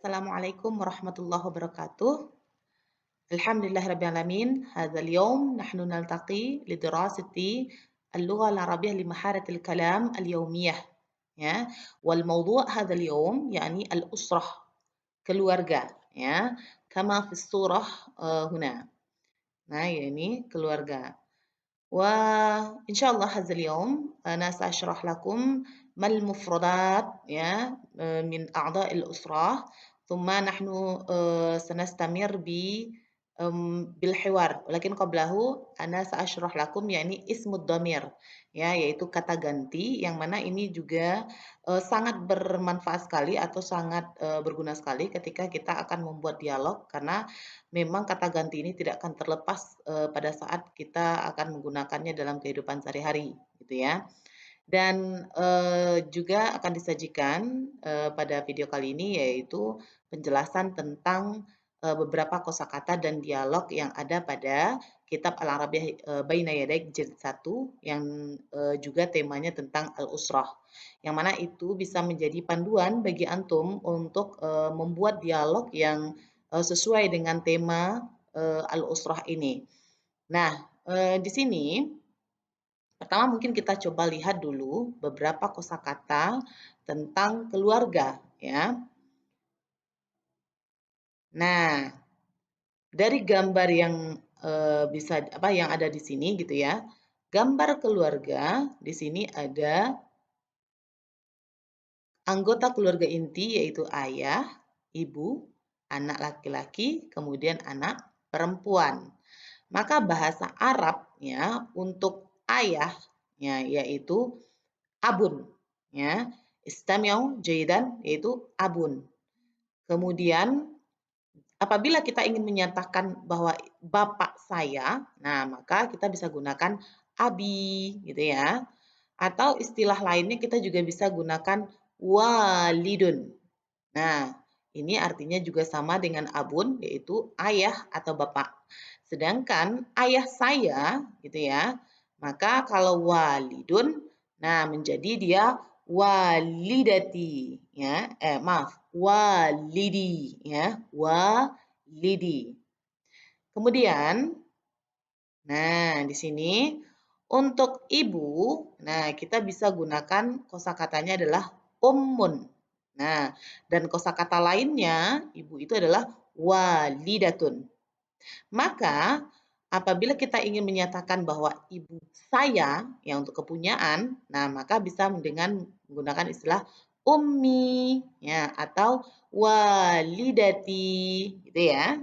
Assalamualaikum warahmatullahi wabarakatuh. الحمد لله رب العالمين. هذا اليوم نحن نلتقي لدراسة اللغة العربية لمهارة الكلام اليومية. Ya. والموضوع هذا اليوم يعني الأسرة keluarga ya. كما في الصورة هنا. Nah, ini keluarga. وإن شاء الله هذا اليوم أنا سأشرح لكم ما المفردات يا من أعضاء الأسرة ثم نحن سنستمر بالحوار ولكن قبله أنا سأشرح لكم يعني اسم الضمير ya yaitu kata ganti yang mana ini juga sangat bermanfaat sekali atau sangat berguna sekali ketika kita akan membuat dialog karena memang kata ganti ini tidak akan terlepas pada saat kita akan menggunakannya dalam kehidupan sehari-hari, gitu ya. Dan juga akan disajikan pada video kali ini yaitu penjelasan tentang beberapa kosakata dan dialog yang ada pada kitab Al-Arabiyyah Baina Yadaik Jilid 1 yang juga temanya tentang al-usrah. Yang mana itu bisa menjadi panduan bagi antum untuk membuat dialog yang sesuai dengan tema al-usrah ini. Nah, di sini pertama mungkin kita coba lihat dulu beberapa kosakata tentang keluarga ya. Nah, dari gambar yang yang ada di sini gitu ya. Gambar keluarga di sini ada anggota keluarga inti yaitu ayah, ibu, anak laki-laki, kemudian anak perempuan. Maka bahasa Arabnya untuk ayahnya yaitu abun ya. Istami'u jayyidan yaitu abun. Kemudian apabila kita ingin menyatakan bahwa bapak saya, nah maka kita bisa gunakan abi gitu ya. Atau istilah lainnya kita juga bisa gunakan walidun. Nah, ini artinya juga sama dengan abun yaitu ayah atau bapak. Sedangkan ayah saya gitu ya, maka kalau walidun, nah menjadi dia walidati ya. Maaf, walidi ya, walidi. Kemudian nah di sini untuk ibu, nah kita bisa gunakan kosakatanya adalah ummun. Nah, dan kosakata lainnya ibu itu adalah walidatun. Maka apabila kita ingin menyatakan bahwa ibu saya yang untuk kepunyaan, nah maka bisa dengan menggunakan istilah ummi ya atau walidati gitu ya.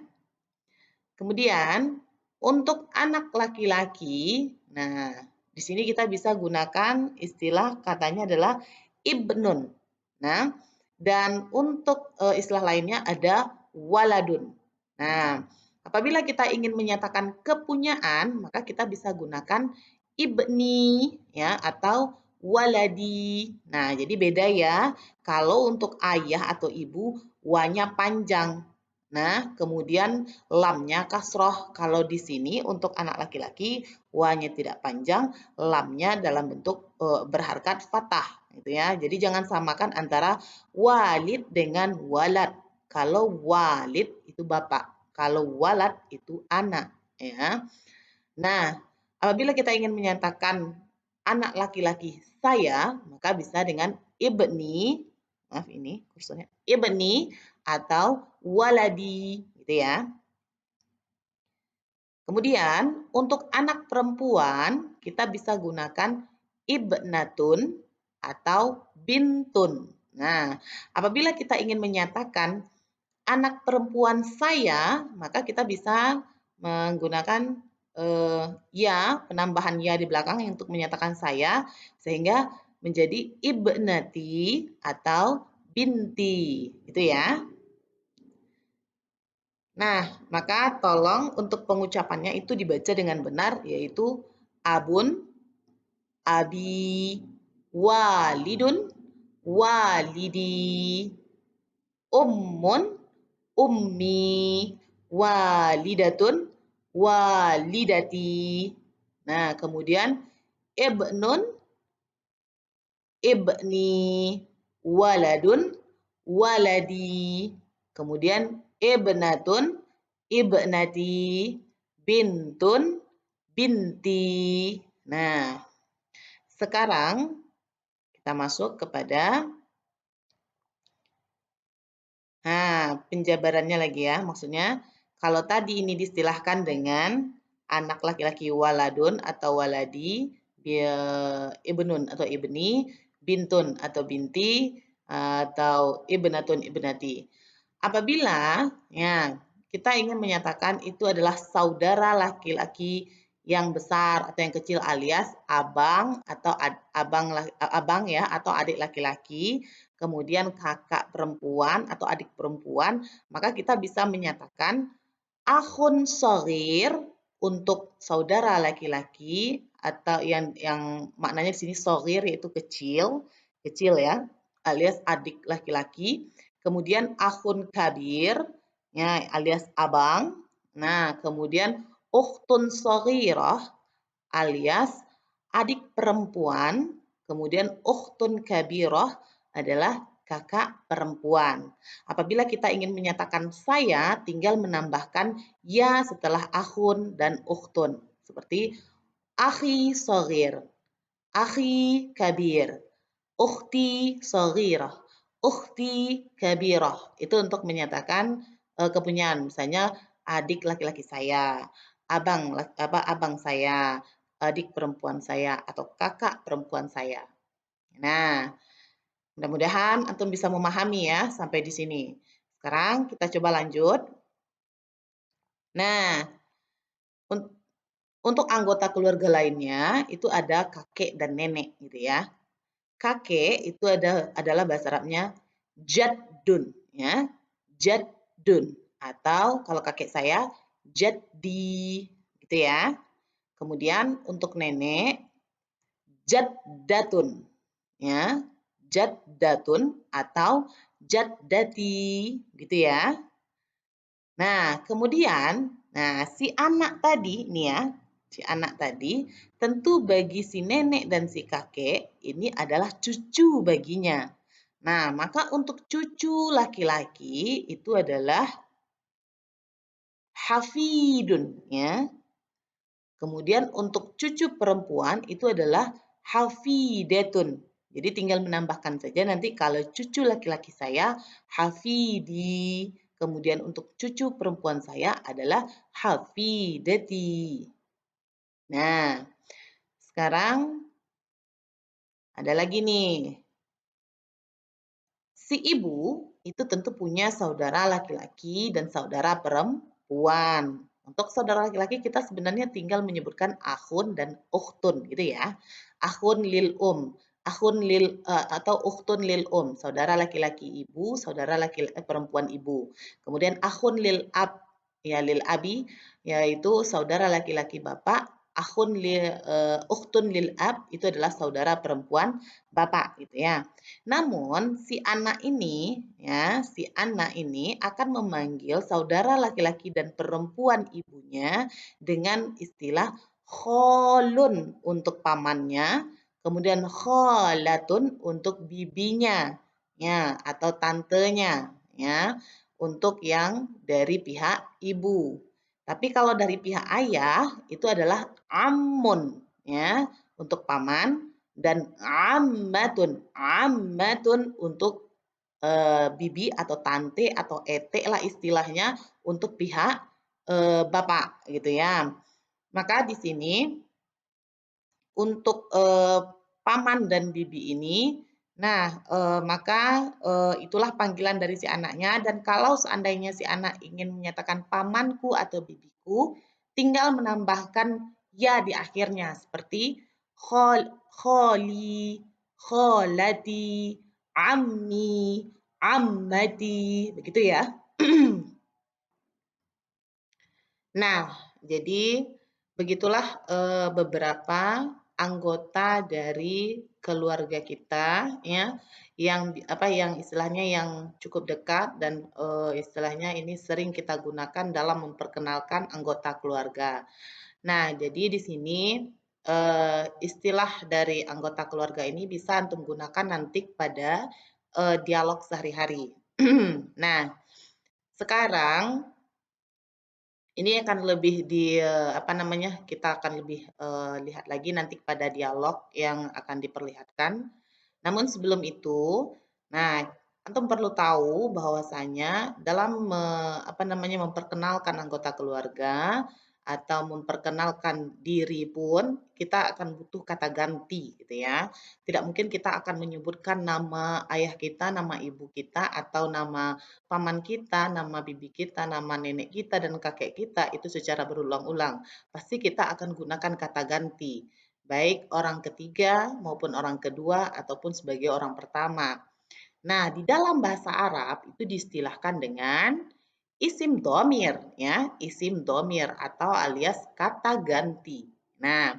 Kemudian untuk anak laki-laki, nah di sini kita bisa gunakan istilah katanya adalah ibnun. Nah, dan untuk istilah lainnya ada waladun. Nah, apabila kita ingin menyatakan kepunyaan, maka kita bisa gunakan ibni ya atau waladi. Nah, jadi beda ya. Kalau untuk ayah atau ibu, wanya panjang. Nah, kemudian lamnya kasroh. Kalau di sini untuk anak laki-laki, wanya tidak panjang, lamnya dalam bentuk berharkat fathah, gitu ya. Jadi jangan samakan antara walid dengan walad. Kalau walid itu bapak, kalau walad itu anak, ya. Nah, apabila kita ingin menyatakan anak laki-laki saya, maka bisa dengan ibni, maaf ini kursornya, ibni atau waladi, gitu ya. Kemudian untuk anak perempuan kita bisa gunakan ibnatun atau bintun. Nah, apabila kita ingin menyatakan anak perempuan saya, maka kita bisa menggunakan ya, penambahan ya di belakang untuk menyatakan saya, sehingga menjadi ibnati atau binti, gitu ya. Nah, maka tolong untuk pengucapannya itu dibaca dengan benar, yaitu abun, abi, walidun, walidi, ummun, ummi, walidatun, walidati. Nah, kemudian ibnun, ibni, waladun, waladi. kemudian ibnatun, ibnati, bintun, binti. Nah, sekarang kita masuk kepada penjabarannya lagi ya. Maksudnya, kalau tadi ini diistilahkan dengan anak laki-laki waladun atau waladi, ibnun atau ibni, bintun atau binti, atau ibnatun ibnati. Apabila ya, kita ingin menyatakan itu adalah saudara laki-laki yang besar atau yang kecil alias abang atau abang ya atau adik laki-laki, kemudian kakak perempuan atau adik perempuan, maka kita bisa menyatakan akhun shagir untuk saudara laki-laki atau yang maknanya di sini shagir yaitu kecil, kecil ya, alias adik laki-laki. Kemudian akhun kabir ya alias abang. Nah, kemudian ukhtun shaghirah alias adik perempuan, kemudian ukhtun kabirah adalah kakak perempuan. Apabila kita ingin menyatakan saya, tinggal menambahkan ya setelah akhun dan ukhtun. Seperti akhi shaghir, akhi kabir, ukhti shaghirah, ukhti kabirah. Itu untuk menyatakan kepunyaan. Misalnya adik laki-laki saya, abang saya, adik perempuan saya atau kakak perempuan saya. Nah, mudah-mudahan antum bisa memahami ya sampai di sini. Sekarang kita coba lanjut. Nah, untuk anggota keluarga lainnya itu ada kakek dan nenek gitu ya. Kakek itu adalah bahasa Arabnya jaddun ya. Jaddun atau kalau kakek saya jaddi gitu ya. Kemudian untuk nenek jaddatun ya. Jaddatun atau jaddati gitu ya. Nah, kemudian si anak tadi nih ya, si anak tadi tentu bagi si nenek dan si kakek ini adalah cucu baginya. Nah, maka untuk cucu laki-laki itu adalah hafidun ya. Kemudian untuk cucu perempuan itu adalah hafidatun. Jadi tinggal menambahkan saja nanti kalau cucu laki-laki saya hafidi. Kemudian untuk cucu perempuan saya adalah hafidati. Nah, sekarang ada lagi nih. Si ibu itu tentu punya saudara laki-laki dan saudara perempuan. Untuk saudara laki-laki kita sebenarnya tinggal menyebutkan akhun dan ukhtun gitu ya. Akhun lil akhun lil atau ukhtun lil saudara laki-laki ibu, saudara laki perempuan ibu. Kemudian akhun lil ab ya lil abi yaitu saudara laki-laki bapak, ukhtun lil ab itu adalah saudara perempuan bapak gitu ya. Namun si anak ini ya, si anak ini akan memanggil saudara laki-laki dan perempuan ibunya dengan istilah kholun untuk pamannya, kemudian kholatun untuk bibinya ya atau tantenya ya untuk yang dari pihak ibu. Tapi kalau dari pihak ayah itu adalah amun ya untuk paman dan ammatun. Ammatun untuk bibi atau tante atau ete lah istilahnya untuk pihak bapak gitu ya. Maka di sini untuk paman dan bibi ini, nah maka itulah panggilan dari si anaknya dan kalau seandainya si anak ingin menyatakan pamanku atau bibiku, tinggal menambahkan ya di akhirnya seperti kholi, kholati, ammi, ammati, begitu ya. Nah, jadi begitulah beberapa anggota dari keluarga kita ya yang istilahnya yang cukup dekat dan istilahnya ini sering kita gunakan dalam memperkenalkan anggota keluarga. Nah, jadi di sini istilah dari anggota keluarga ini bisa antum gunakan nanti pada dialog sehari-hari. Nah, Sekarang ini akan lebih apa namanya, kita akan lebih lihat lagi nanti pada dialog yang akan diperlihatkan. Namun sebelum itu, nah, antum perlu tahu bahwasanya dalam apa namanya, memperkenalkan anggota keluarga atau memperkenalkan diri pun kita akan butuh kata ganti gitu ya. Tidak mungkin kita akan menyebutkan nama ayah kita, nama ibu kita, atau nama paman kita, nama bibi kita, nama nenek kita dan kakek kita itu secara berulang-ulang. Pasti kita akan gunakan kata ganti, baik orang ketiga maupun orang kedua ataupun sebagai orang pertama. Nah, di dalam bahasa Arab itu diistilahkan dengan isim domir, ya, isim domir atau alias kata ganti. Nah,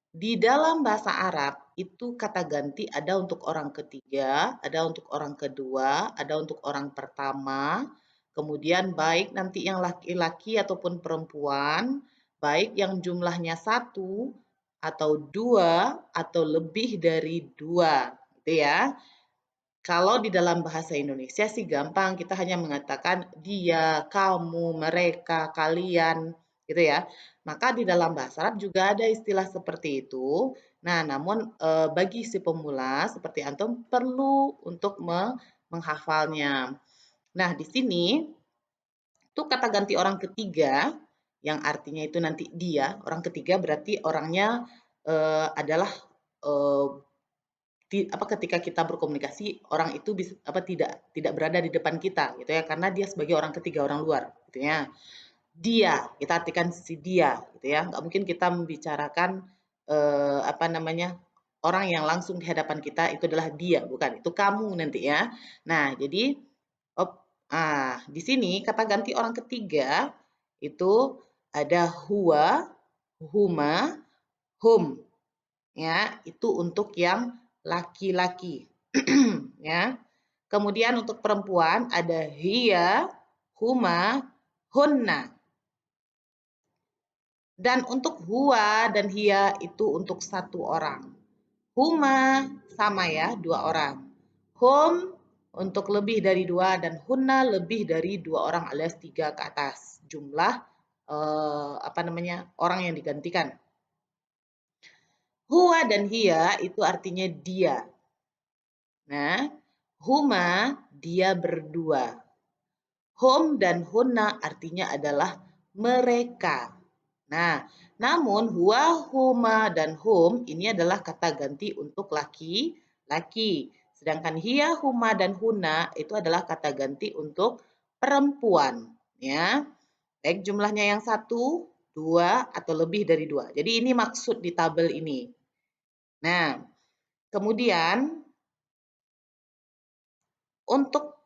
di dalam bahasa Arab itu kata ganti ada untuk orang ketiga, ada untuk orang kedua, ada untuk orang pertama, kemudian baik nanti yang laki-laki ataupun perempuan, baik yang jumlahnya satu atau dua atau lebih dari dua, gitu ya. Kalau di dalam bahasa Indonesia sih gampang, kita hanya mengatakan dia, kamu, mereka, kalian, gitu ya. Maka di dalam bahasa Arab juga ada istilah seperti itu. Nah, namun bagi si pemula seperti antum perlu untuk menghafalnya. Nah, di sini tuh kata ganti orang ketiga yang artinya itu nanti dia, orang ketiga berarti orangnya adalah eh, ketika kita berkomunikasi orang itu bisa tidak berada di depan kita gitu ya karena dia sebagai orang ketiga, orang luar gitu ya. Dia, kita artikan si dia gitu ya. Nggak mungkin kita membicarakan apa namanya orang yang langsung di hadapan kita itu adalah dia, bukan. Itu kamu nanti ya. Nah, jadi di sini kata ganti orang ketiga itu ada huwa, huma, hum ya, itu untuk yang laki-laki. Ya. Kemudian untuk perempuan ada hiya, huma, hunna. Dan untuk huwa dan hiya itu untuk satu orang. Huma sama ya, dua orang. Hum untuk lebih dari dua dan hunna lebih dari dua orang alias tiga ke atas. Jumlah apa namanya orang yang digantikan. Huwa dan hiya itu artinya dia. Nah, huma dia berdua. Hum dan hunna artinya adalah mereka. Nah, namun huwa, huma, dan hum ini adalah kata ganti untuk laki-laki. Sedangkan hiya, huma, dan huna itu adalah kata ganti untuk perempuan. Ya, baik jumlahnya yang satu, dua, atau lebih dari dua. Jadi ini maksud di tabel ini. Nah, kemudian untuk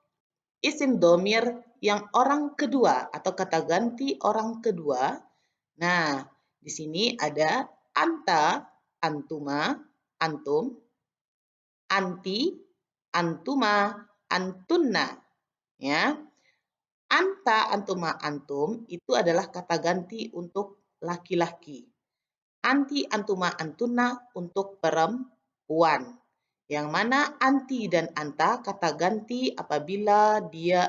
isim domir yang orang kedua atau kata ganti orang kedua. Nah, di sini ada anta, antuma, antum, anti, antuma, antunna. Ya, anta, antuma, antum itu adalah kata ganti untuk laki-laki. Anti, antuma, antunna untuk perempuan. Yang mana anti dan anta kata ganti apabila dia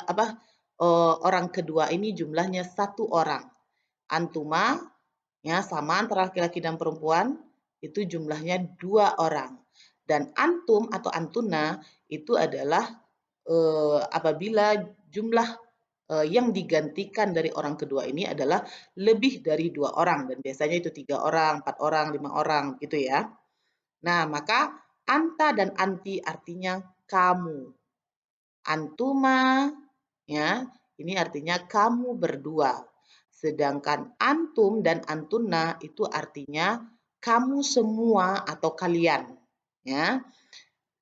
orang kedua ini jumlahnya satu orang. Antuma ya sama antara laki-laki dan perempuan itu jumlahnya dua orang. Dan antum atau antuna itu adalah apabila jumlah yang digantikan dari orang kedua ini adalah lebih dari dua orang dan biasanya itu 3 orang, 4 orang, 5 orang gitu ya. Nah, maka anta dan anti artinya kamu. Antuma ya, ini artinya kamu berdua. Sedangkan antum dan antuna itu artinya kamu semua atau kalian, ya.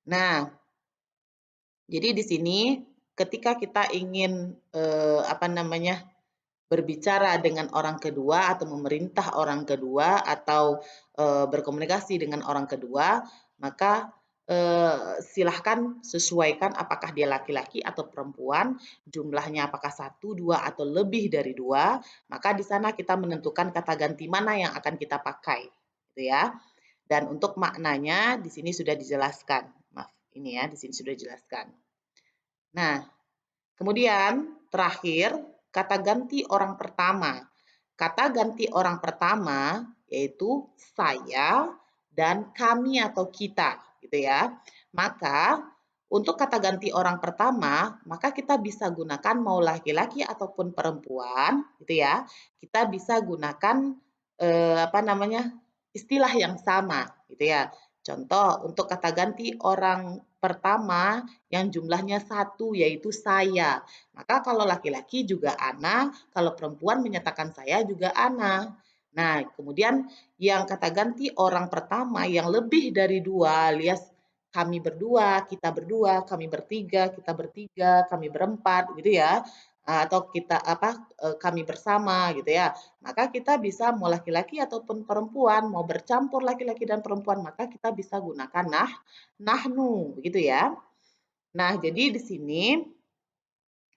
Nah, jadi di sini ketika kita ingin apa namanya berbicara dengan orang kedua atau memerintah orang kedua atau berkomunikasi dengan orang kedua, maka silahkan sesuaikan apakah dia laki-laki atau perempuan, jumlahnya apakah satu, dua, atau lebih dari dua, maka di sana kita menentukan kata ganti mana yang akan kita pakai, gitu ya. Dan untuk maknanya di sini sudah dijelaskan. Maaf, ini ya, di sini sudah dijelaskan. Nah, kemudian terakhir, kata ganti orang pertama. Kata ganti orang pertama yaitu saya dan kami atau kita, gitu ya. Maka untuk kata ganti orang pertama, maka kita bisa gunakan mau laki-laki ataupun perempuan, gitu ya. Kita bisa gunakan apa namanya? Istilah yang sama, gitu ya. Contoh untuk kata ganti orang pertama yang jumlahnya satu yaitu saya. Maka kalau laki-laki juga ana, kalau perempuan menyatakan saya juga ana. Nah, kemudian yang kata ganti orang pertama yang lebih dari dua, alias kami berdua, kita berdua, kami bertiga, kita bertiga, kami berempat, gitu ya. Atau kita kami bersama, gitu ya. Maka kita bisa mau laki-laki ataupun perempuan, mau bercampur laki-laki dan perempuan, maka kita bisa gunakan nahnu, begitu ya. Nah, jadi di sini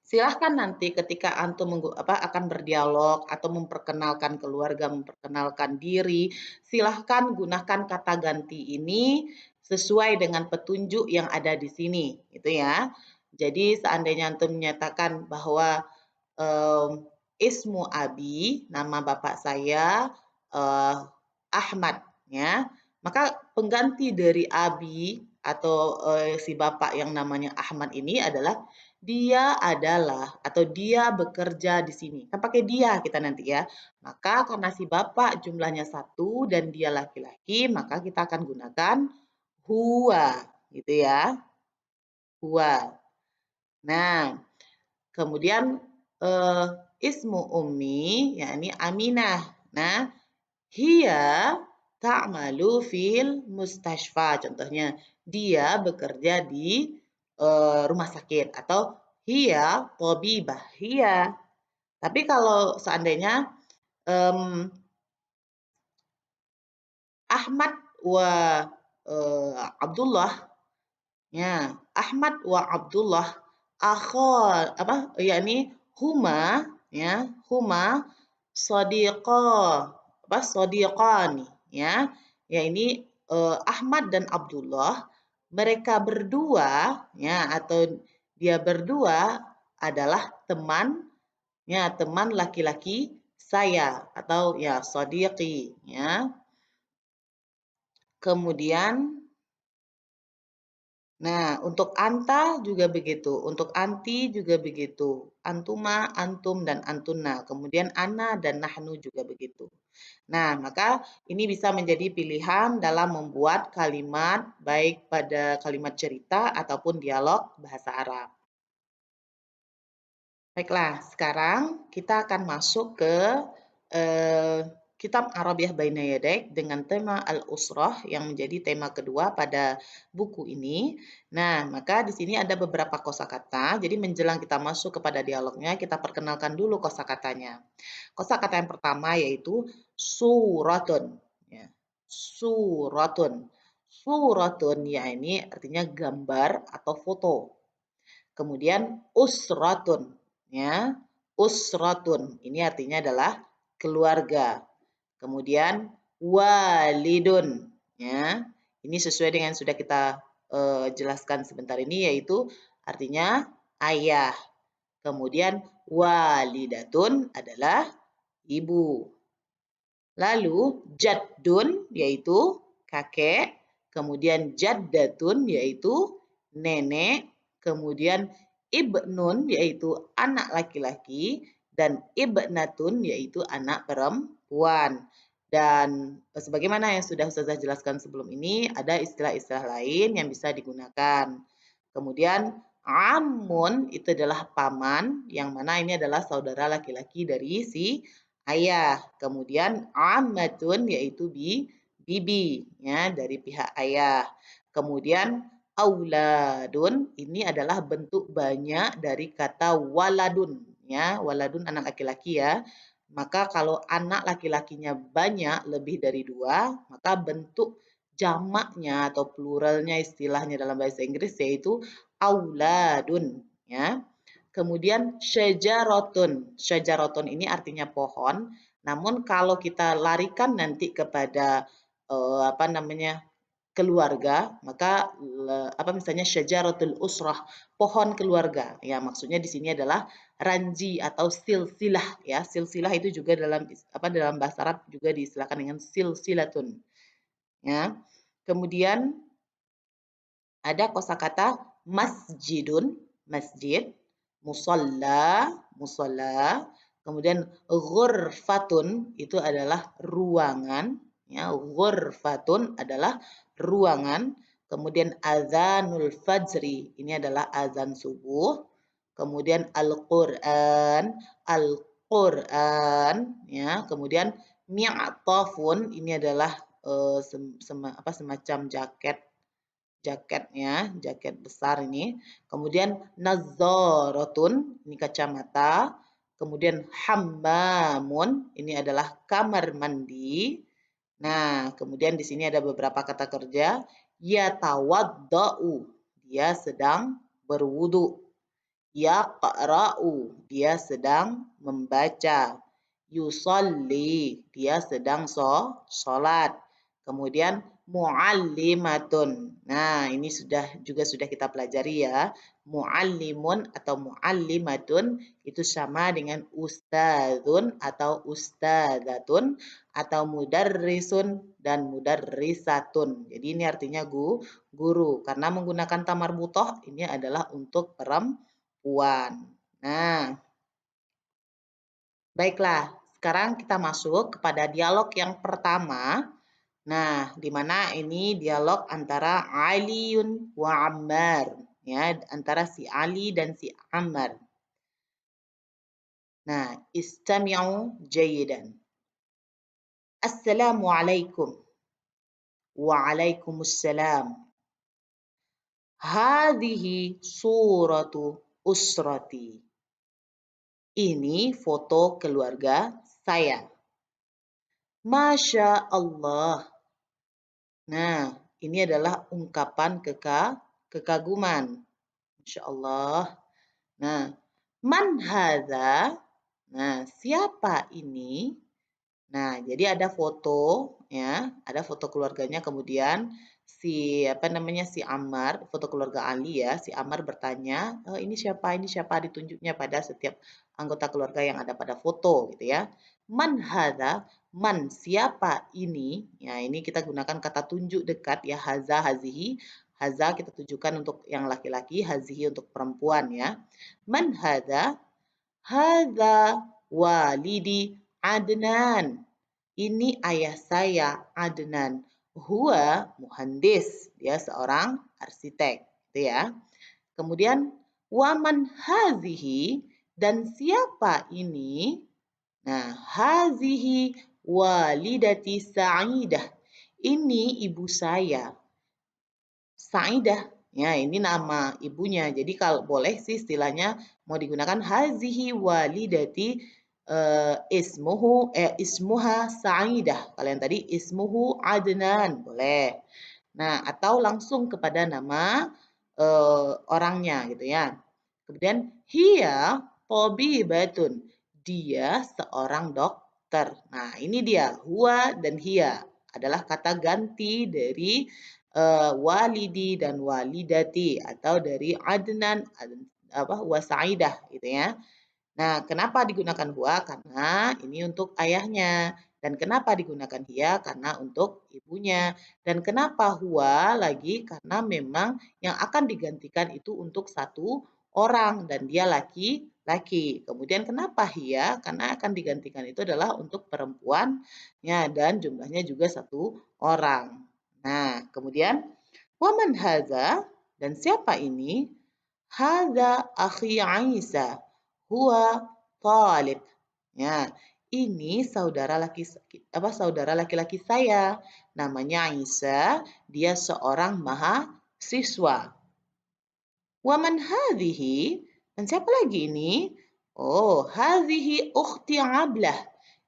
silahkan nanti ketika antum akan berdialog atau memperkenalkan keluarga, memperkenalkan diri, silahkan gunakan kata ganti ini sesuai dengan petunjuk yang ada di sini, gitu ya. Jadi seandainya antum menyatakan bahwa ismu abi, nama bapak saya Ahmad, ya, maka pengganti dari abi atau si bapak yang namanya Ahmad ini adalah dia adalah atau dia bekerja di sini. Kan pakai dia kita nanti ya. Maka karena si bapak jumlahnya satu dan dia laki-laki, maka kita akan gunakan huwa, gitu ya. Huwa. Nah, kemudian ismu ummi, yakni Aminah. Nah, hiya ta'malu fil mustashfa. Contohnya, dia bekerja di rumah sakit atau hiya tabibah. Hiya. Tapi kalau seandainya Ahmad wa Abdullah, ya, Ahmad wa Abdullah yakni huma, ya, huma shadiqa shadiqani, ya. Ya ini Ahmad dan Abdullah, mereka berdua, ya, atau dia berdua adalah teman, ya, teman laki-laki saya atau ya shadiqi, ya. Kemudian nah, untuk anta juga begitu, untuk anti juga begitu, antuma, antum, dan antuna. Kemudian ana dan nahnu juga begitu. Nah, maka ini bisa menjadi pilihan dalam membuat kalimat, baik pada kalimat cerita ataupun dialog bahasa Arab. Baiklah, sekarang kita akan masuk ke eh, Kitab Arabiah Baina Yadaik dengan tema Al-Usrah yang menjadi tema kedua pada buku ini. Nah, maka di sini ada beberapa kosakata. Jadi menjelang kita masuk kepada dialognya, kita perkenalkan dulu kosakatanya. Kosakata yang pertama yaitu suratun. Ya. Suratun. Suratun ya ini artinya gambar atau foto. Kemudian usratun, ya. Usratun ini artinya adalah keluarga. Kemudian walidun, ya. Ini sesuai dengan sudah kita jelaskan sebentar ini yaitu artinya ayah. Kemudian walidatun adalah ibu. Lalu jaddun yaitu kakek, kemudian jaddatun yaitu nenek, kemudian ibnun yaitu anak laki-laki, dan ibnatun yaitu anak perempuan. Dan sebagaimana yang sudah Ustazah jelaskan sebelum ini, ada istilah-istilah lain yang bisa digunakan. Kemudian amun itu adalah paman, yang mana ini adalah saudara laki-laki dari si ayah. Kemudian ammatun yaitu bibi ya dari pihak ayah. Kemudian auladun ini adalah bentuk banyak dari kata waladun ya, waladun anak laki-laki ya. Maka kalau anak laki-lakinya banyak lebih dari dua, maka bentuk jamaknya atau pluralnya istilahnya dalam bahasa Inggris yaitu auladun ya. Kemudian syajaratun. Syajaratun ini artinya pohon. Namun kalau kita larikan nanti kepada keluarga, maka misalnya syajaratul usrah, pohon keluarga. Ya, maksudnya di sini adalah ranji atau silsilah ya. Silsilah itu juga dalam bahasa Arab juga diistilahkan dengan silsilatun. Ya. Kemudian ada kosakata masjidun, masjid, musalla, musalla, kemudian ghurfatun itu adalah ruangan, ya, ghurfatun adalah ruangan, kemudian azanul fajri ini adalah azan subuh, kemudian Al-Qur'an, Al-Qur'an, ya, kemudian mi'tafun ini adalah semacam jaketnya, jaket besar ini. Kemudian nazzaratun, ini kacamata. Kemudian hammamun, ini adalah kamar mandi. Nah, kemudian di sini ada beberapa kata kerja. Yatawadda'u, dia sedang berwudu. Yaqra'u, dia sedang membaca. Yusalli, dia sedang sholat. Kemudian muallimatun. Nah, ini sudah kita pelajari ya. Muallimun atau muallimatun itu sama dengan ustadzun atau ustadzatun atau mudarrisun dan mudarrisatun. Jadi ini artinya guru karena menggunakan tamar butoh ini adalah untuk perempuan. Nah, baiklah. Sekarang kita masuk kepada dialog yang pertama. Nah, di mana ini dialog antara Aliun wa Ammar, ya, antara si Ali dan si Ammar. Nah, istami'u jayidan. Assalamualaikum. Waalaikumsalam. Hadhihi suratu usrati. Ini foto keluarga saya. Masya Allah. Nah, ini adalah ungkapan kekaguman. Masya Allah. Nah, man hadza? Nah, siapa ini? Nah, jadi ada foto ya, ada foto keluarganya kemudian si si Ammar, foto keluarga Ali ya, si Ammar bertanya, "Oh, ini siapa? Ini siapa?" ditunjuknya pada setiap anggota keluarga yang ada pada foto gitu ya. Man hadza? Man siapa ini? Ya, ini kita gunakan kata tunjuk dekat ya, haza, hazihi. Haza kita tujukan untuk yang laki-laki, hazihi untuk perempuan ya. Man hadza? Hadza walidi Adnan. Ini ayah saya, Adnan. Huwa muhandis. Dia seorang arsitek. Gitu ya. Kemudian, waman hazihi. Dan siapa ini? Nah, hazihi walidati Sa'idah. Ini ibu saya. Sa'idah. Ya, ini nama ibunya. Jadi kalau boleh sih istilahnya mau digunakan hazihi walidati ismuha Sa'idah. Kalau yang tadi ismuhu Adnan, boleh. Nah, atau langsung kepada nama orangnya gitu ya. Kemudian hiya tabibatun. Dia seorang dokter. Nah, ini dia huwa dan hiya adalah kata ganti dari walidi dan walidati atau dari Adnan wa Sa'idah gitu ya. Nah, kenapa digunakan huwa? Karena ini untuk ayahnya. Dan kenapa digunakan hiya? Karena untuk ibunya. Dan kenapa huwa lagi? Karena memang yang akan digantikan itu untuk satu orang dan dia laki-laki. Kemudian kenapa hiya? Karena akan digantikan itu adalah untuk perempuan ya, dan jumlahnya juga satu orang. Nah, kemudian waman haza dan siapa ini? Haza akhi Isa. Huwa talib. Ya, ini saudara laki-laki saya. Namanya Isa, dia seorang mahasiswa. Waman hadhihi? Dan siapa lagi ini? Oh, hadhihi ukhti Ablah.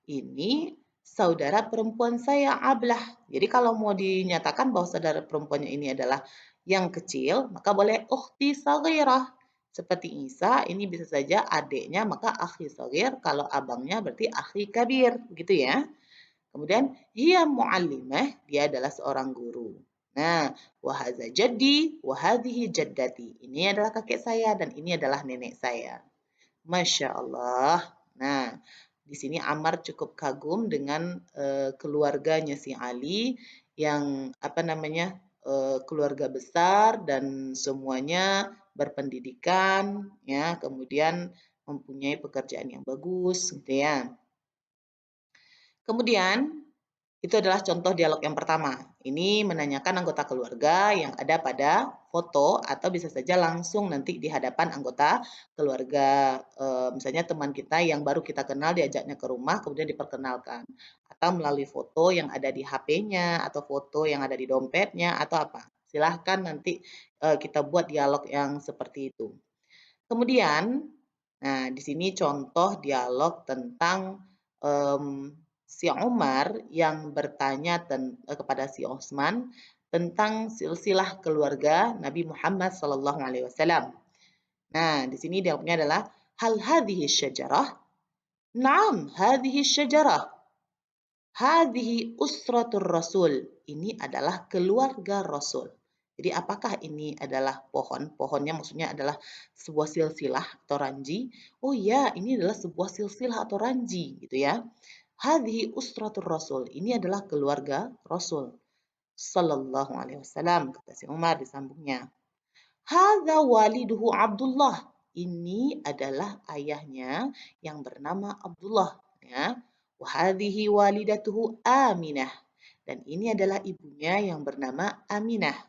Ini saudara perempuan saya Ablah. Jadi kalau mau dinyatakan bahwa saudara perempuannya ini adalah yang kecil, maka boleh ukhti saghirah. Seperti Isa, ini bisa saja adiknya, maka akhi saghir. Kalau abangnya berarti akhi kabir, gitu ya. Kemudian, hiya muallimah, dia adalah seorang guru. Nah, wa hadza jaddi wa hadhihi jaddati. Ini adalah kakek saya dan ini adalah nenek saya. Masya Allah. Nah, di sini Ammar cukup kagum dengan keluarganya si Ali yang apa namanya keluarga besar dan semuanya berpendidikan, ya, kemudian mempunyai pekerjaan yang bagus, gitu ya. Kemudian itu adalah contoh dialog yang pertama. Ini menanyakan anggota keluarga yang ada pada foto atau bisa saja langsung nanti di hadapan anggota keluarga. Misalnya teman kita yang baru kita kenal diajaknya ke rumah kemudian diperkenalkan. Atau melalui foto yang ada di HP-nya atau foto yang ada di dompetnya atau apa. Silahkan nanti kita buat dialog yang seperti itu. Kemudian, nah di sini contoh dialog tentang si Umar yang bertanya kepada si Utsman tentang silsilah keluarga Nabi Muhammad SAW. Nah, di sini dialognya adalah hal hadhihi syajarah? Naam, hadhihi syajarah. Hadhihi usratur Rasul. Ini adalah keluarga Rasul. Jadi apakah ini adalah pohon? Pohonnya maksudnya adalah sebuah silsilah atau ranji. Oh ya, ini adalah sebuah silsilah atau ranji gitu ya. Hadhihi usratur Rasul. Ini adalah keluarga Rasul sallallahu alaihi wasallam, kata si Umar disambungnya. Hadza waliduhu Abdullah. Ini adalah ayahnya yang bernama Abdullah, ya. Wa hadhihi walidatuhu Aminah. Dan ini adalah ibunya yang bernama Aminah.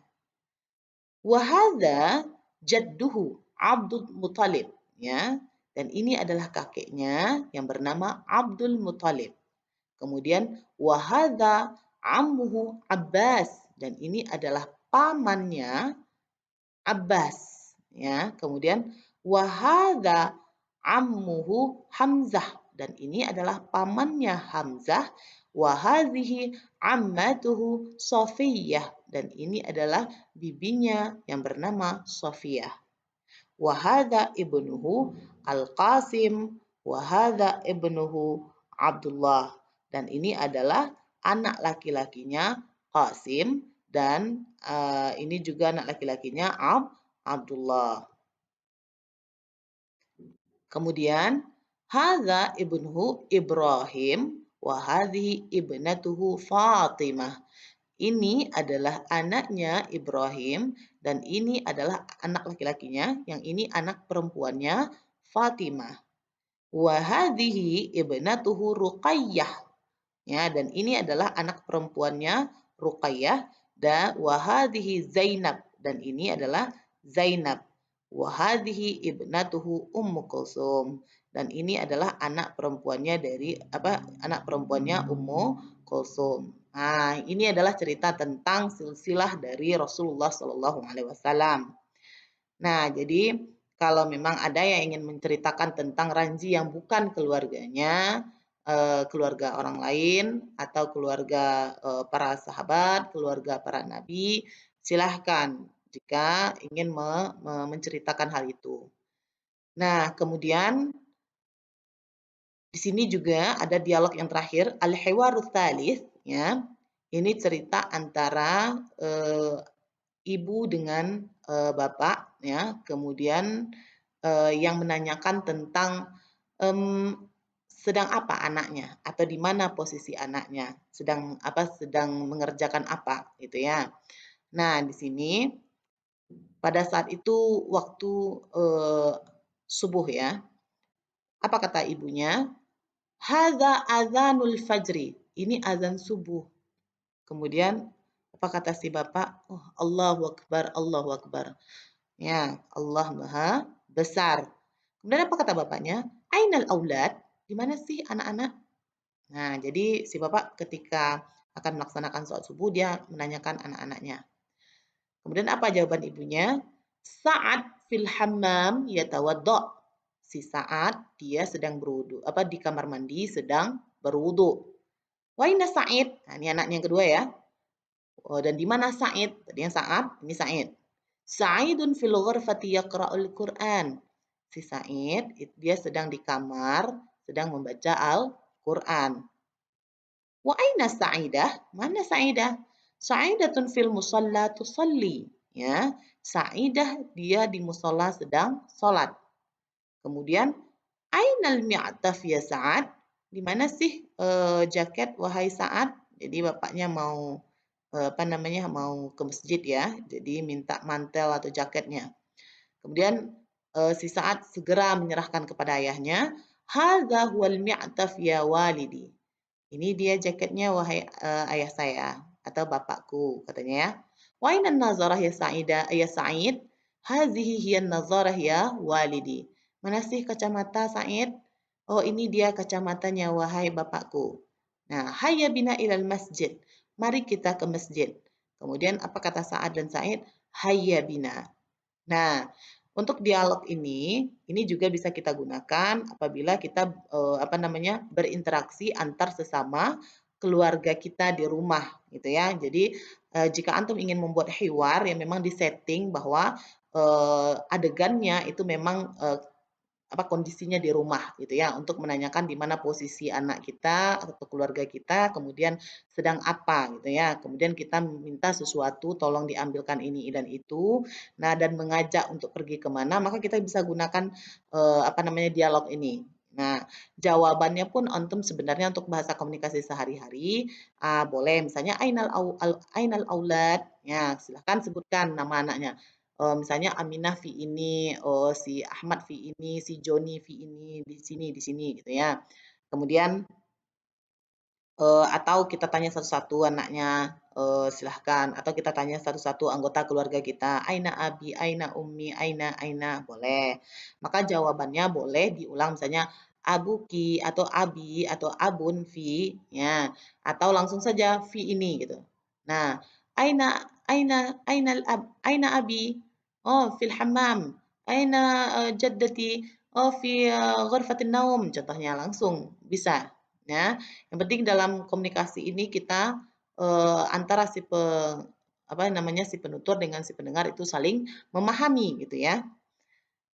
Wa hadza jadduhu Abdul Muthalib, ya. Dan ini adalah kakeknya yang bernama Abdul Muthalib. Kemudian wa hadza ammuhu Abbas, dan ini adalah pamannya Abbas, ya. Kemudian wa hadza ammuhu Hamzah, dan ini adalah pamannya Hamzah. Wa hadhihi ammatuhu Safiyah, dan ini adalah bibinya yang bernama Safiyah. Wa hadza ibnuhu Al-Qasim wa hadza ibnuhu Abdullah, dan ini adalah anak laki-lakinya Qasim dan ini juga anak laki-lakinya Abdullah. Kemudian hadza ibnuhu Ibrahim wa hadhihi ibnatuhu Fatimah. Ini adalah anaknya Ibrahim dan ini adalah anak laki-lakinya, yang ini anak perempuannya Fatimah. Wa hadhihi ibnatuhu Ruqayyah. Ya, dan ini adalah anak perempuannya Ruqayyah, dan wa hadhihi Zainab, dan ini adalah Zainab. Wa hadhihi ibnatuhu Ummu Kulsum, dan ini adalah anak perempuannya dari anak perempuannya Ummu Kulsum. Nah, ini adalah cerita tentang silsilah dari Rasulullah Shallallahu Alaihi Wasallam. Nah, jadi kalau memang ada yang ingin menceritakan tentang Ranji yang bukan keluarganya, keluarga orang lain atau keluarga para sahabat, keluarga para nabi, silahkan jika ingin menceritakan hal itu. Nah, kemudian di sini juga ada dialog yang terakhir, al-hiwarut tsalits, ya. Ini cerita antara ibu dengan bapak, ya. Kemudian yang menanyakan tentang sedang apa anaknya atau di mana posisi anaknya, sedang mengerjakan apa gitu ya. Nah, di sini pada saat itu waktu subuh ya. Apa kata ibunya? Hadza adzanul fajri. Ini azan subuh. Kemudian apa kata si bapak? Oh, Allahu Akbar, Allahu Akbar. Ya, Allah Maha Besar. Kemudian apa kata bapaknya? Ainal aulad? Di mana sih anak-anak? Nah, jadi si bapak ketika akan melaksanakan sholat subuh, dia menanyakan anak-anaknya. Kemudian apa jawaban ibunya? Sa'ad fil hammam yatawadda. Si Sa'ad dia sedang berwudu, di kamar mandi sedang berwudu. Wa inna Sa'id? Nah, ini anaknya yang kedua ya. Oh, dan di mana Sa'id? Tadi yang Sa'ad, ini Sa'id. Sa'idun fil ghurfati yaqra'ul Qur'an. Si Sa'id dia sedang di kamar sedang membaca Al-Qur'an. Wa aina Sa'idah? Mana Sa'idah? Sa'idatun fil musalla tusalli. Ya, Sa'idah dia di musola sedang sholat. Kemudian, ainal mi'taf ya Sa'ad? Di mana sih jaket wahai Sa'ad? Jadi bapaknya mau apa namanya mau ke masjid ya, jadi minta mantel atau jaketnya. Kemudian si Sa'ad segera menyerahkan kepada ayahnya, hadza huwal mi'taf ya walidi. Ini dia jaketnya wahai ayah saya atau bapakku katanya ya. Wa ainan nazarah ya Sa'ida ya Sa'id? Hazihi hiya nazarah ya walidi. Mana sih kacamata Sa'id? Oh, ini dia kacamatanya wahai bapakku. Nah, hayya bina ilal masjid. Mari kita ke masjid. Kemudian apa kata Sa'ad dan Sa'id? Hayya bina. Nah, untuk dialog ini juga bisa kita gunakan apabila kita apa namanya berinteraksi antar sesama keluarga kita di rumah, gitu ya. Jadi jika antum ingin membuat hiwar yang memang disetting bahwa adegannya itu memang kondisinya di rumah gitu ya, untuk menanyakan di mana posisi anak kita atau keluarga kita, kemudian sedang apa gitu ya. Kemudian kita minta sesuatu, tolong diambilkan ini dan itu. Nah, dan mengajak untuk pergi kemana, maka kita bisa gunakan dialog ini. Nah, jawabannya pun antum sebenarnya untuk bahasa komunikasi sehari-hari boleh misalnya ainal aulad. Ya, silahkan sebutkan nama anaknya. Misalnya Aminah fi ini, si Ahmad fi ini, si Joni fi ini, di sini gitu ya. Kemudian atau kita tanya satu-satu anaknya, silahkan. Atau kita tanya satu-satu anggota keluarga kita, aina abi, aina ummi, aina, boleh. Maka jawabannya boleh diulang misalnya abuki atau abi atau abun fi, ya. Atau langsung saja fi ini gitu. Nah, aina aina abi? Oh, fil hammam. Aina jaddati? Oh, fi ghurfatin naum. Contohnya langsung bisa. Ya, yang penting dalam komunikasi ini kita antara apa namanya si penutur dengan si pendengar itu saling memahami gitu ya.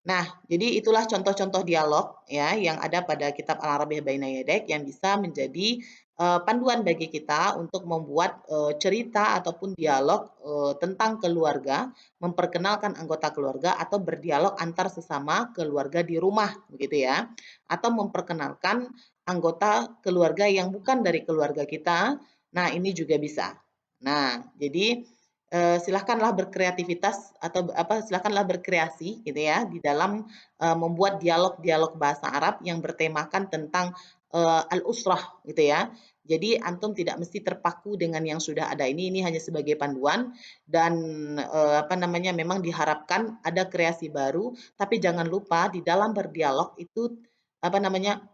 Nah, jadi itulah contoh-contoh dialog ya yang ada pada kitab Al-Arabiyyah Baina Yadak yang bisa menjadi panduan bagi kita untuk membuat cerita ataupun dialog tentang keluarga, memperkenalkan anggota keluarga atau berdialog antar sesama keluarga di rumah begitu ya. Atau memperkenalkan anggota keluarga yang bukan dari keluarga kita. Nah, ini juga bisa. Nah, jadi silahkanlah berkreativitas atau silahkanlah berkreasi gitu ya di dalam membuat dialog-dialog bahasa Arab yang bertemakan tentang al-usrah gitu ya. Jadi antum tidak mesti terpaku dengan yang sudah ada ini hanya sebagai panduan dan memang diharapkan ada kreasi baru, tapi jangan lupa di dalam berdialog itu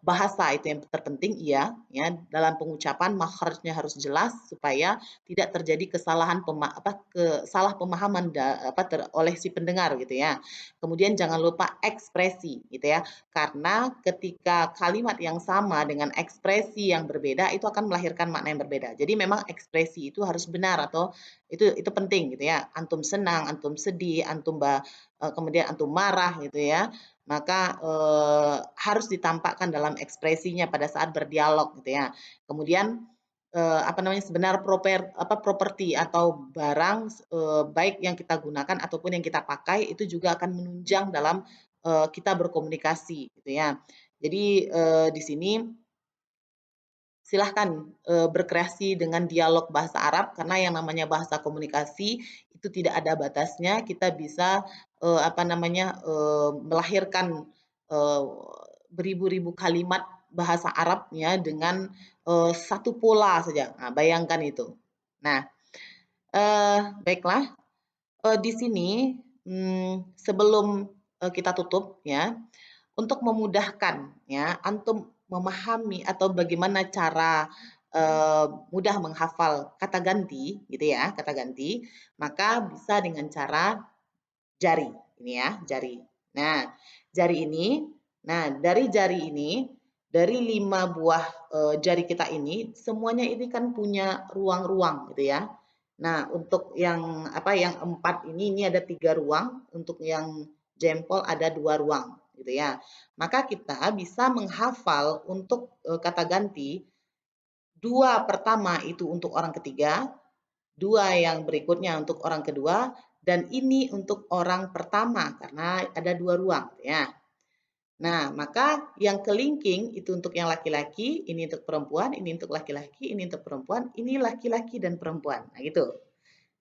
bahasa itu yang terpenting iya ya dalam pengucapan makhrajnya harus jelas supaya tidak terjadi kesalahan salah pemahaman oleh si pendengar gitu ya. Kemudian jangan lupa ekspresi gitu ya. Karena ketika kalimat yang sama dengan ekspresi yang berbeda itu akan melahirkan makna yang berbeda. Jadi memang ekspresi itu harus benar atau itu penting gitu ya. Antum senang, antum sedih, kemudian antum marah gitu ya. Maka harus ditampakkan dalam ekspresinya pada saat berdialog gitu ya. Kemudian sebenar properti atau barang baik yang kita gunakan ataupun yang kita pakai itu juga akan menunjang dalam kita berkomunikasi gitu ya. Jadi di sini silahkan berkreasi dengan dialog bahasa Arab karena yang namanya bahasa komunikasi itu tidak ada batasnya. Kita bisa melahirkan eh, beribu-ribu kalimat bahasa Arabnya dengan satu pola saja. Nah, bayangkan itu. Nah, baiklah. Di sini sebelum kita tutup ya, untuk memudahkan ya antum memahami atau bagaimana cara mudah menghafal kata ganti gitu ya, kata ganti, maka bisa dengan cara jari ini ya, jari. Nah, jari ini, dari jari ini, dari 5 buah jari kita ini, semuanya ini kan punya ruang-ruang gitu ya. Nah, untuk yang 4 ini ada 3 ruang, untuk yang jempol ada 2 ruang gitu ya. Maka kita bisa menghafal untuk kata ganti 2 pertama itu untuk orang ketiga, 2 yang berikutnya untuk orang kedua, dan ini untuk orang pertama karena ada 2 ruang ya. Nah, maka yang kelingking itu untuk yang laki-laki, ini untuk perempuan, ini untuk laki-laki, ini untuk perempuan, ini laki-laki dan perempuan. Nah, gitu.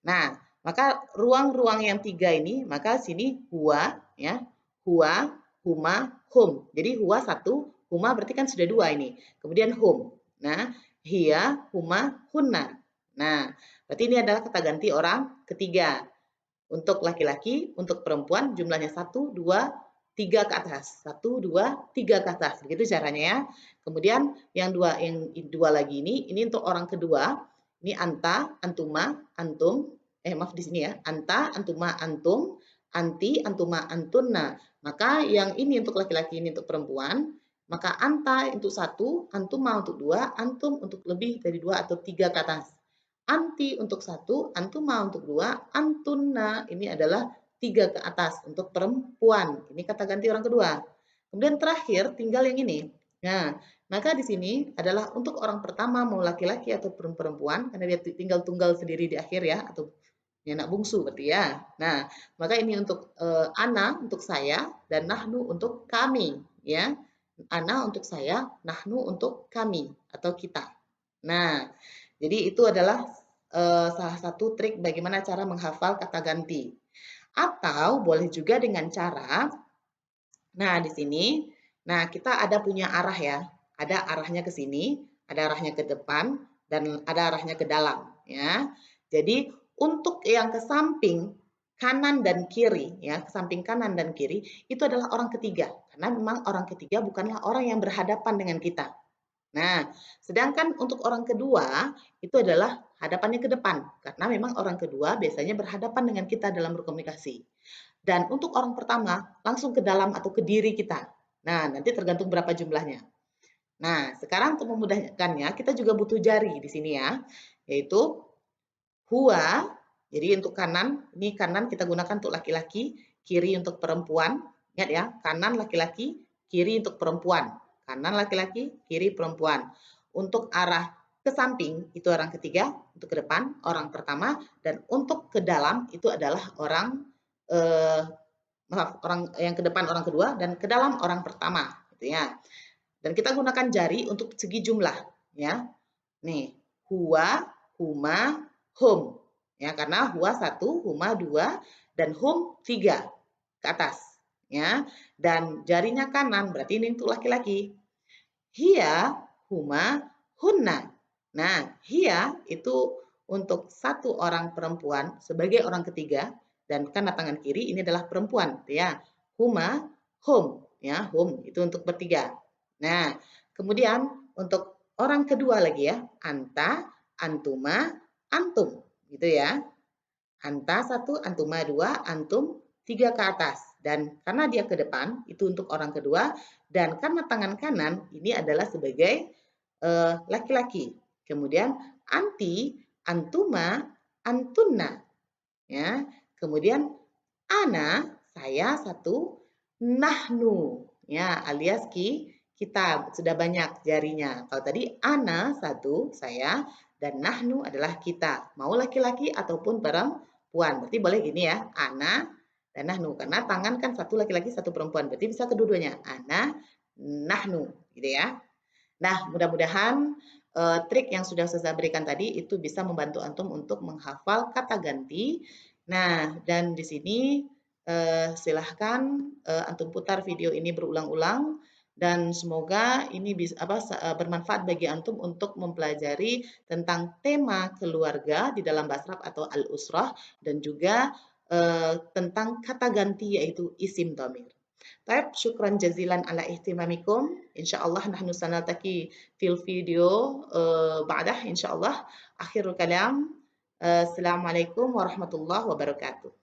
Nah, maka ruang-ruang yang 3 ini, maka sini huwa ya. Huwa, huma, hum. Jadi huwa 1, huma berarti kan sudah 2 ini. Kemudian hum. Nah, hiya, huma, hunna. Nah, berarti ini adalah kata ganti orang ketiga. Untuk laki-laki, untuk perempuan jumlahnya 1, 2, 3 ke atas. 1, 2, 3 ke atas. Begitu caranya ya. Kemudian yang dua lagi ini untuk orang kedua. Ini anta, antuma, antum. Maaf di sini ya. Anta, antuma, antum, anti, antuma, antunna. Maka yang ini untuk laki-laki, ini untuk perempuan. Maka anta untuk 1, antuma untuk 2, antum untuk lebih dari 2 atau 3 ke atas. Anti untuk 1, antuma untuk 2, antunna ini adalah 3 ke atas untuk perempuan. Ini kata ganti orang kedua. Kemudian terakhir tinggal yang ini. Nah, maka di sini adalah untuk orang pertama mau laki-laki atau perempuan karena dia tinggal tunggal sendiri di akhir ya atau anak bungsu berarti ya. Nah, maka ini untuk ana untuk saya dan nahnu untuk kami ya. Ana untuk saya, nahnu untuk kami atau kita. Nah, jadi itu adalah salah satu trik bagaimana cara menghafal kata ganti. Atau boleh juga dengan cara, nah di sini, nah kita ada punya arah ya, ada arahnya ke sini, ada arahnya ke depan, dan ada arahnya ke dalam ya. Jadi untuk yang ke samping kanan dan kiri ya, ke samping kanan dan kiri itu adalah orang ketiga, karena memang orang ketiga bukanlah orang yang berhadapan dengan kita. Nah, sedangkan untuk orang kedua itu adalah hadapannya ke depan, karena memang orang kedua biasanya berhadapan dengan kita dalam berkomunikasi. Dan untuk orang pertama langsung ke dalam atau ke diri kita. Nah, nanti tergantung berapa jumlahnya. Nah, sekarang untuk memudahkannya kita juga butuh jari di sini ya, yaitu huwa. Jadi untuk kanan, ini kanan kita gunakan untuk laki-laki, kiri untuk perempuan. Ingat ya, kanan laki-laki, kiri untuk perempuan. Kanan laki-laki, kiri perempuan. Untuk arah ke samping itu orang ketiga, untuk ke depan orang pertama, dan untuk ke dalam itu adalah orang orang yang ke depan orang kedua dan ke dalam orang pertama, gitu ya. Dan kita gunakan jari untuk segi jumlah, ya. Nih, huwa, huma, hum. Ya, karena huwa 1, huma 2, dan hum 3 ke atas. Ya, dan jarinya kanan berarti ini untuk laki-laki. Hiya, huma, hunna. Nah, hiya itu untuk satu orang perempuan sebagai orang ketiga dan karena tangan kiri ini adalah perempuan, ya. Huma, hum, ya, hum itu untuk bertiga. Nah, kemudian untuk orang kedua lagi ya, anta, antuma, antum, gitu ya. Anta 1, antuma 2, antum 3 ke atas. Dan karena dia ke depan, itu untuk orang kedua. Dan karena tangan kanan, ini adalah sebagai laki-laki. Kemudian anti, antuma, antunna. Ya. Kemudian ana, saya 1, nahnu. Ya, alias kita sudah banyak jarinya. Kalau tadi ana 1, saya, dan nahnu adalah kita. Mau laki-laki ataupun perempuan. Berarti boleh gini ya, ana dan nahnu. Karena tangan kan 1 laki-laki, 1 perempuan. Berarti bisa kedua-duanya. Ana, nahnu. Gitu ya. Nah, mudah-mudahan trik yang sudah saya berikan tadi itu bisa membantu antum untuk menghafal kata ganti. Nah, dan di sini silahkan antum putar video ini berulang-ulang dan semoga ini bisa bermanfaat bagi antum untuk mempelajari tentang tema keluarga di dalam Basraf atau al-usrah dan juga tentang kata ganti yaitu isim dhamir. Baik, syukran jazilan ala ihtimamikum. Insyaallah nahnu sanaltaqi fil video ba'dah insyaallah. Akhirul kalam. Assalamualaikum warahmatullahi wabarakatuh.